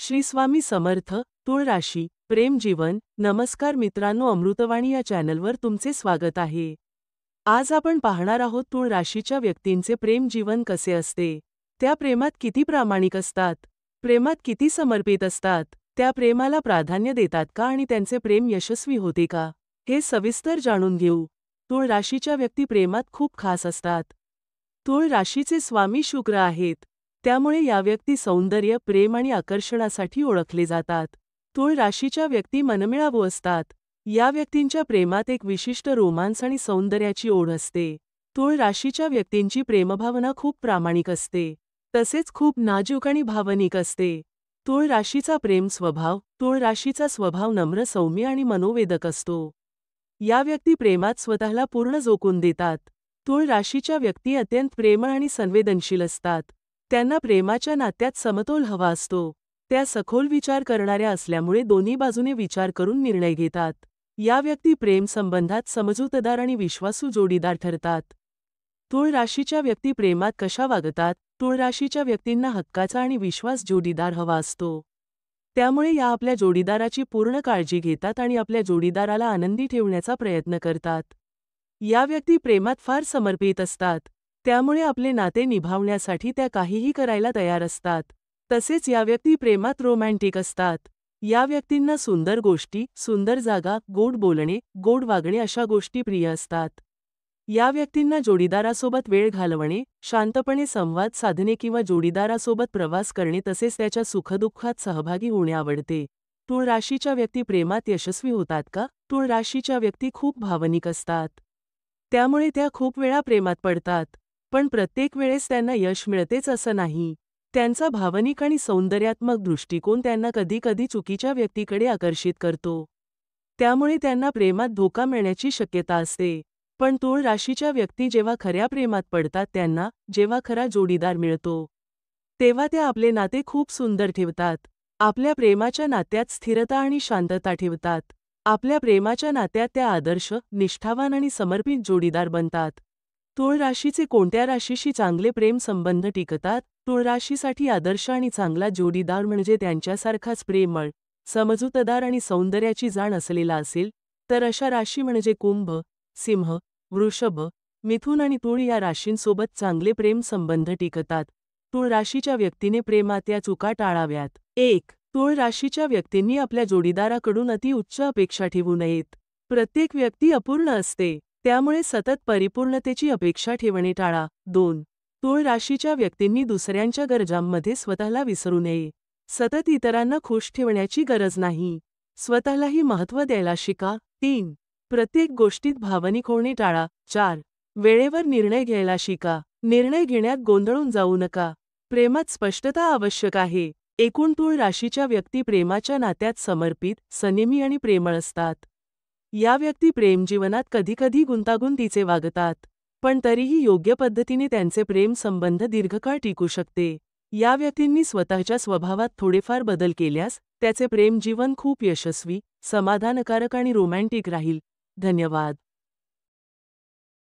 श्री स्वामी समर्थ. तुळ राशी प्रेम जीवन. नमस्कार मित्रांनो, अमृतवाणी या चॅनलवर तुमचे स्वागत आहे. आज आपण पाहणार आहोत तुळ राशीच्या व्यक्तींचे प्रेम जीवन कसे असते. त्या प्रेमात किती प्रामाणिक असतात, प्रेमात किती समर्पित असतात, त्या प्रेमाला प्राधान्य देतात का आणि त्यांचे प्रेम यशस्वी होते का, हे सविस्तर जाणून घेऊ. तुळ राशीच्या व्यक्ती प्रेमात खूप खास असतात. तुळ राशीचे स्वामी शुक्र आहेत, त्यामुळे या व्यक्ती सौंदर्य, प्रेम आणि आकर्षणासाठी ओळखले जातात. तुळ राशीच्या व्यक्ती मनमिळावू असतात. या व्यक्तींच्या प्रेमात एक विशिष्ट रोमांस आणि सौंदर्याची ओढ असते. तुळ राशीच्या व्यक्तींची प्रेमभावना खूप प्रामाणिक असते, तसेच खूप नाजूक आणि भावनिक असते. तुळ राशीचा प्रेम स्वभाव. तुळ राशीचा स्वभाव नम्र, सौम्य आणि मनोवेदक असतो. या व्यक्ती प्रेमात स्वतःला पूर्ण झोकून देतात. तुळ राशीच्या व्यक्ती अत्यंत प्रेमळ आणि संवेदनशील असतात. त्यांना प्रेमाच्या नात्यात समतोल हवा असतो. त्या सखोल विचार करणाऱ्या असल्यामुळे दोन्ही बाजूने विचार करून निर्णय घेतात. या व्यक्ती प्रेम संबंधात समजूतदार आणि विश्वासू जोडीदार ठरतात. तुळ राशीच्या व्यक्ती प्रेमात कशा वागतात. तुळ राशीच्या व्यक्तींना हक्काचा आणि विश्वास जोडीदार हवा असतो. त्यामुळे या आपल्या जोडीदाराची पूर्ण काळजी घेतात आणि आपल्या जोडीदाराला आनंदी ठेवण्याचा प्रयत्न करतात. या व्यक्ती प्रेमात फार समर्पित असतात, त्यामुळे आपले नाते निभावण्यासाठी त्या काहीही करायला तयार असतात. तसेच या व्यक्ती प्रेमात रोमॅन्टिक असतात. या व्यक्तींना सुंदर गोष्टी, सुंदर जागा, गोड बोलणे, गोड वागणे अशा गोष्टी प्रिय असतात. या व्यक्तींना जोडीदारासोबत वेळ घालवणे, शांतपणे संवाद साधणे किंवा जोडीदारासोबत प्रवास करणे तसेच त्याच्या सुखदुःखात सहभागी होणे आवडते. तुळ राशीच्या व्यक्ती प्रेमात यशस्वी होतात का. तुळ राशीच्या व्यक्ती खूप भावनिक असतात, त्यामुळे त्या खूप वेळा प्रेमात पडतात. पण प्रत्येक वेळेस त्यांना यश मिळतेच असं नाही. त्यांचा भावनिक आणि सौंदर्यात्मक दृष्टिकोन त्यांना कधीकधी चुकीच्या व्यक्तीकडे आकर्षित करतो. त्यामुळे त्यांना प्रेमात धोका मिळण्याची शक्यता असते. पण तुळ राशीच्या व्यक्ती जेव्हा खऱ्या प्रेमात पडतात, त्यांना जेव्हा खरा जोडीदार मिळतो, तेव्हा त्या आपले नाते खूप सुंदर ठेवतात. आपल्या प्रेमाच्या नात्यात स्थिरता आणि शांतता ठेवतात. आपल्या प्रेमाच्या नात्यात त्या आदर्श, निष्ठावान आणि समर्पित जोडीदार बनतात. तुळ राशीचे कोणत्या राशीशी चांगले प्रेम संबंध टिकतात. तुळ राशीसाठी आदर्श आणि चांगला जोडीदार म्हणजे त्यांच्यासारखाच प्रेमळ, समजूतदार आणि सौंदर्याची जाण असलेला असेल तर अशा राशी म्हणजे कुंभ, सिंह, वृषभ, मिथुन आणि तुळ या राशींसोबत चांगले प्रेम संबंध टिकतात. तुळ राशीच्या व्यक्तीने प्रेमात या चुका टाळाव्यात. 1. तुळ राशीच्या व्यक्तींनी आपल्या जोडीदाराकडून अति उच्च अपेक्षा ठेवू नयेत. प्रत्येक व्यक्ती अपूर्ण असते, त्यामुळे सतत परिपूर्णतेची अपेक्षा ठेवणे टाळा. 2. तुळ राशीच्या व्यक्तींनी दुसऱ्यांच्या गरजांमध्ये स्वतःला विसरू नये. सतत इतरांना खुश ठेवण्याची गरज नाही, स्वतःलाही महत्त्व द्यायला शिका. 3. प्रत्येक गोष्टीत भावनिक होणे टाळा. 4. वेळेवर निर्णय घ्यायला शिका. निर्णय घेण्यात गोंधळून जाऊ नका. प्रेमात स्पष्टता आवश्यक आहे. एकूण तुळ राशीच्या व्यक्ती प्रेमाच्या नात्यात समर्पित, संयमी आणि प्रेमळ असतात. या व्यक्ती प्रेमजीवनात कधीकधी गुंतागुंतीचे वागतात, पण तरीही योग्य पद्धतीने त्यांचे प्रेम संबंध दीर्घकाळ टिकू शकते. या व्यक्तींनी स्वतःच्या स्वभावात थोडेफार बदल केल्यास त्याचे प्रेम जीवन खूप यशस्वी, समाधानकारक आणि रोमॅन्टिक राहील. धन्यवाद.